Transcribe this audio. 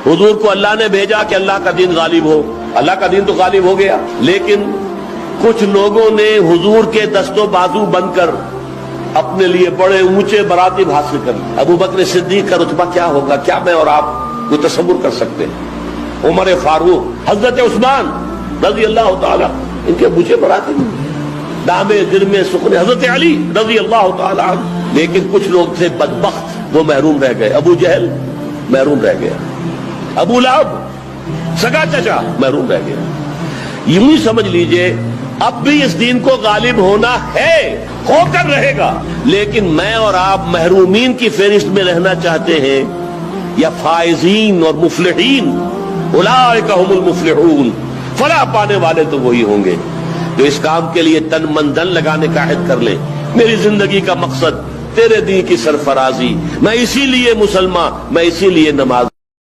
हुजूर को अल्लाह ने भेजा कि अल्लाह का दीन गालिब हो। अल्लाह का दीन तो गालिब हो गया, लेकिन कुछ लोगों ने हुजूर के दस्तों बाजू बनकर अपने लिए बड़े ऊंचे मरातिब हासिल कर लिए। अबू बकर सिद्दीक का रुतबा क्या होगा, क्या मैं और आप कोई तसव्वुर कर सकते हैं? उमर फारूक, हजरत उस्मान रजी अल्लाह ताला, इनके ऊंचे मरातिब, दामे दिरमे सुखने हजरत अली रजी अल्लाह ताला। लेकिन कुछ लोग थे बदबख्त, वो महरूम रह गए। अबू जहल महरूम रह गया, अबू लहब सगा चचा महरूम रह गया। यूं ही समझ लीजिए अब भी इस दीन को गालिब होना है, होकर रहेगा। लेकिन मैं और आप महरूमीन की फेरिस्त में रहना चाहते हैं या फाइजीन और मुफलिहीन? उलाइका हुमुल मुफलिहून, फलाह पाने वाले तो वही होंगे जो इस काम के लिए तन मन धन लगाने का अहद कर ले। मेरी जिंदगी का मकसद तेरे दीन की सरफराजी, मैं इसीलिए मुसलमान, मैं इसीलिए नमाज